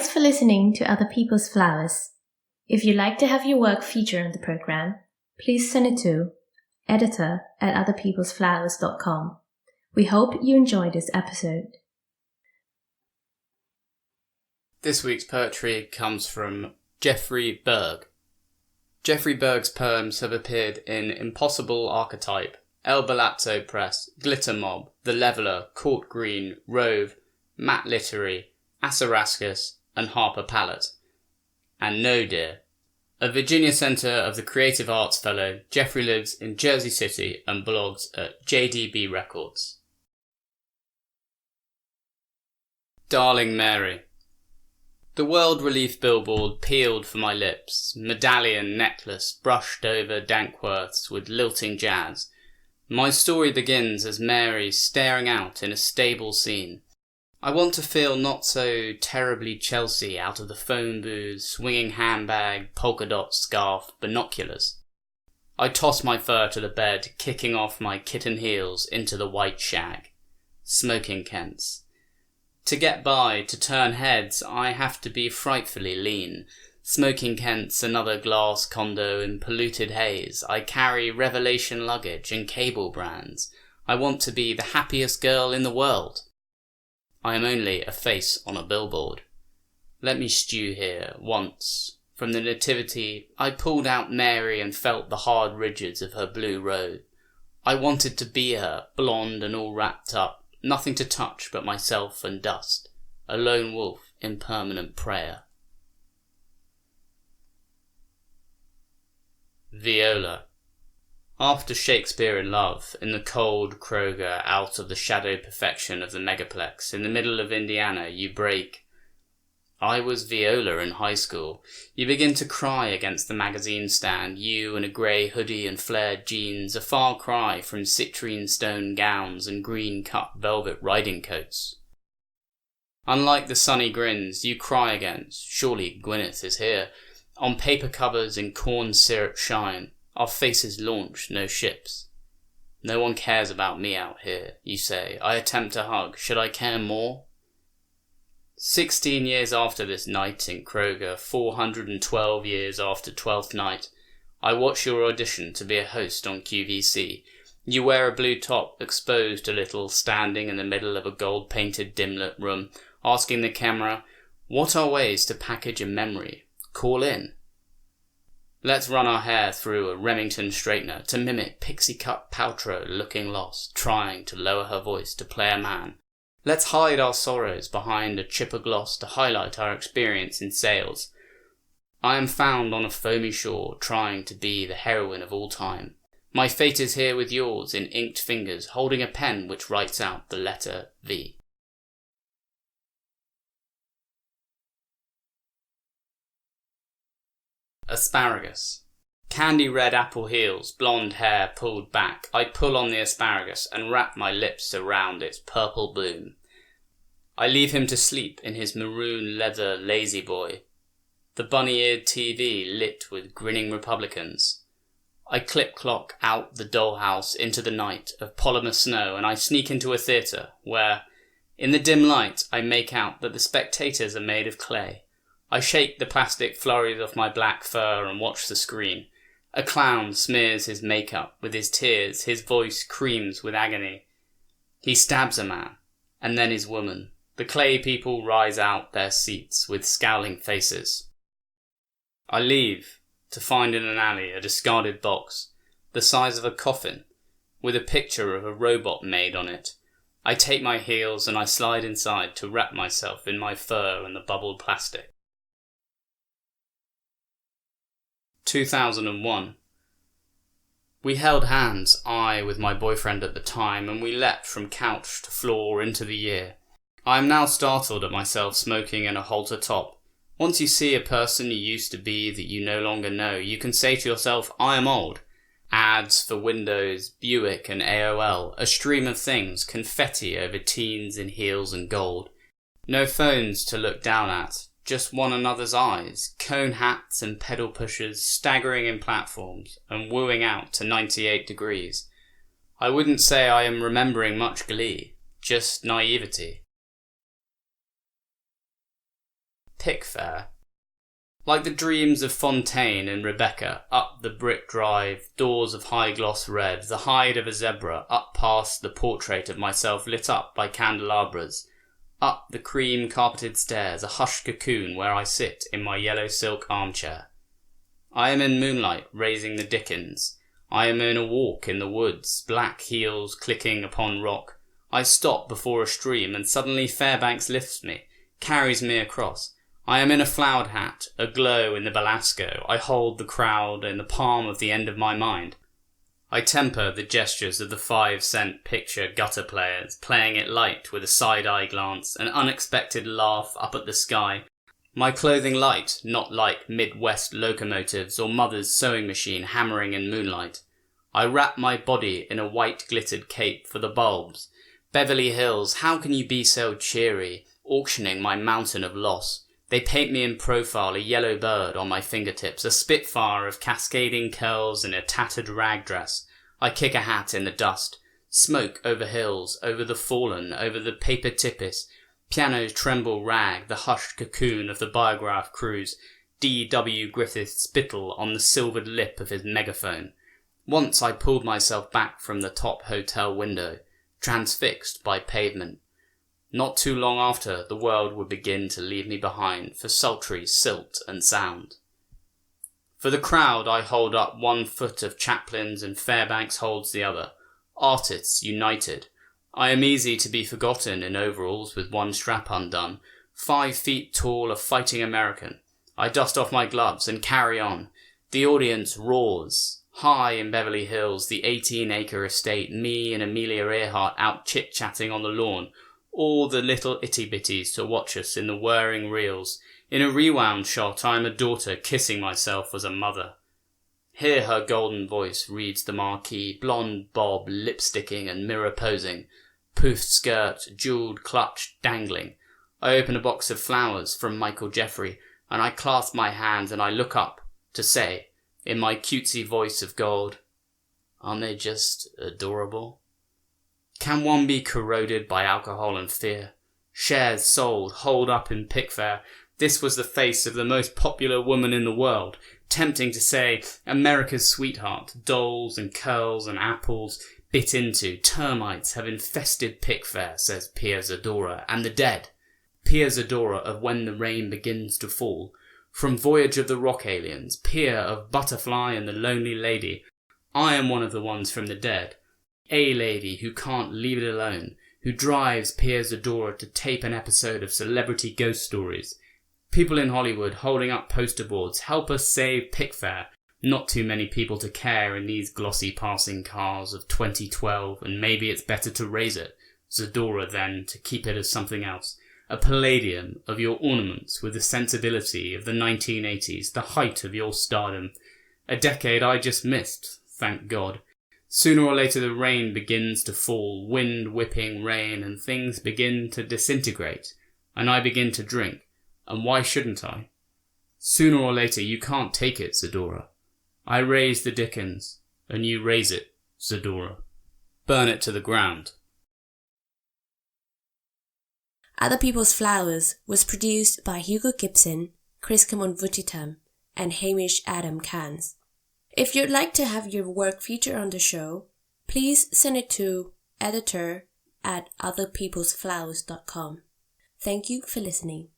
Thanks for listening to Other People's Flowers. If you'd like to have your work featured on the program, please send it to editor@otherpeoplesflowers.com. We hope you enjoyed this episode. This week's poetry comes from Jeffery Berg. Jeffery Berg's poems have appeared in Impossible Archetype, Balazo Press, glitterMOB, The Leveller, Court Green, Rove, Matt Literary, Assaracus, and Harpur Palate. And No Dear. A Virginia Center of the Creative Arts Fellow, Jeffery lives in Jersey City and blogs at jdbrecords. Darling Mary. The World Relief billboard peeled for my lips, medallion necklace brushed over Dankworths with lilting jazz. My story begins as Mary staring out in a stable scene. I want to feel not so terribly Chelsea out of the phone booth, swinging handbag, polka dot scarf, binoculars. I toss my fur to the bed, kicking off my kitten heels into the white shag. Smoking Kents. To get by, to turn heads, I have to be frightfully lean. Smoking Kent's another glass condo in polluted haze. I carry Revelation luggage and cable brands. I want to be the happiest girl in the world. I am only a face on a billboard. Let me stew here. Once, from the nativity, I pulled out Mary and felt the hard ridges of her blue robe. I wanted to be her, blonde and all wrapped up. Nothing to touch but myself and dust, a lone wolf in permanent prayer. Viola. After Shakespeare in Love, in the cold Kroger, out of the shadow perfection of the megaplex, in the middle of Indiana, you break. I was Viola in high school. You begin to cry against the magazine stand, you in a grey hoodie and flared jeans, a far cry from citrine stone gowns and green cut velvet riding coats. Unlike the sunny grins, you cry against, surely Gwyneth is here, on paper covers in corn syrup shine, our faces launch no ships. No one cares about me out here, you say. I attempt to hug, should I care more? 16 years after this night in Kroger, 412 years after Twelfth Night, I watch your audition to be a host on QVC. You wear a blue top, exposed a little, standing in the middle of a gold-painted dim-lit room, asking the camera, what are ways to package a memory? Call in. Let's run our hair through a Remington straightener to mimic pixie-cut Paltrow looking lost, trying to lower her voice to play a man. Let's hide our sorrows behind a chipper gloss to highlight our experience in sales. I am found on a foamy shore, trying to be the heroine of all time. My fate is here with yours in inked fingers, holding a pen which writes out the letter V. Asparagus. Candy red apple heels, blonde hair pulled back. I pull on the asparagus and wrap my lips around its purple bloom. I leave him to sleep in his maroon leather lazy boy. The bunny-eared TV lit with grinning Republicans. I clip-clock out the dollhouse into the night of polymer snow, and I sneak into a theatre where, in the dim light, I make out that the spectators are made of clay. I shake the plastic flurries off my black fur and watch the screen. A clown smears his makeup with his tears, his voice creams with agony. He stabs a man, and then his woman. The clay people rise out their seats with scowling faces. I leave to find in an alley a discarded box, the size of a coffin, with a picture of a robot made on it. I take my heels and I slide inside to wrap myself in my fur and the bubbled plastic. 2001. We held hands, I with my boyfriend at the time, and we leapt from couch to floor into the year. I am now startled at myself smoking in a halter top. Once you see a person you used to be that you no longer know, you can say to yourself, I am old. Ads for Windows, Buick and AOL, a stream of things, confetti over teens in heels and gold. No phones to look down at, just one another's eyes, cone hats and pedal pushers staggering in platforms and wooing out to 98 degrees. I wouldn't say I am remembering much glee, just naivety. Pickfair. Like the dreams of Fontaine and Rebecca, up the brick drive, doors of high-gloss red, the hide of a zebra, up past the portrait of myself lit up by candelabras, up the cream-carpeted stairs, a hushed cocoon where I sit in my yellow silk armchair. I am in moonlight, raising the Dickens. I am in a walk in the woods, black heels clicking upon rock. I stop before a stream, and suddenly Fairbanks lifts me, carries me across. I am in a flowered hat, aglow in the Belasco. I hold the crowd in the palm of the end of my mind. I temper the gestures of the 5-cent picture gutter players, playing it light with a side-eye glance, an unexpected laugh up at the sky. My clothing light, not like Midwest locomotives or mother's sewing machine hammering in moonlight. I wrap my body in a white glittered cape for the bulbs. Beverly Hills, how can you be so cheery, auctioning my mountain of loss? They paint me in profile, a yellow bird on my fingertips, a spitfire of cascading curls in a tattered rag dress. I kick a hat in the dust. Smoke over hills, over the fallen, over the paper tippis. Pianos tremble rag, the hushed cocoon of the Biograph cruise. D.W. Griffith's spittle on the silvered lip of his megaphone. Once I pulled myself back from the top hotel window, transfixed by pavement. Not too long after, the world would begin to leave me behind for sultry silt and sound. For the crowd, I hold up one foot of Chaplin's and Fairbanks holds the other. Artists united. I am easy to be forgotten in overalls with one strap undone. 5 feet tall, a fighting American. I dust off my gloves and carry on. The audience roars. High in Beverly Hills, the 18-acre estate, me and Amelia Earhart out chit-chatting on the lawn. All the little itty-bitties to watch us in the whirring reels. In a rewound shot, I am a daughter kissing myself as a mother. Hear her golden voice reads the marquee, blonde bob, lipsticking and mirror posing, poofed skirt, jewelled clutch dangling. I open a box of flowers from Michael Jeffery, and I clasp my hands and I look up to say, in my cutesy voice of gold, aren't they just adorable? Can one be corroded by alcohol and fear? Shares sold, holed up in Pickfair. This was the face of the most popular woman in the world. Tempting to say, America's sweetheart. Dolls and curls and apples bit into. Termites have infested Pickfair, says Pia Zadora, and the dead. Pia Zadora of When the Rain Begins to Fall. From Voyage of the Rock Aliens. Pia of Butterfly and the Lonely Lady. I am one of the ones from the dead. A lady who can't leave it alone, who drives Pia Zadora to tape an episode of Celebrity Ghost Stories. People in Hollywood holding up poster boards, help us save Pickfair. Not too many people to care in these glossy passing cars of 2012, and maybe it's better to raise it, Zadora then, to keep it as something else. A palladium of your ornaments with the sensibility of the 1980s, the height of your stardom. A decade I just missed, thank God. Sooner or later the rain begins to fall, wind whipping rain, and things begin to disintegrate, and I begin to drink, and why shouldn't I? Sooner or later you can't take it, Zadora. I raise the Dickens, and you raise it, Zadora. Burn it to the ground. Other People's Flowers was produced by Hugo Gibson, Chris Camon-Vutitam, and Hamish Adam Cans. If you'd like to have your work featured on the show, please send it to editor@otherpeoplesflowers.com. Thank you for listening.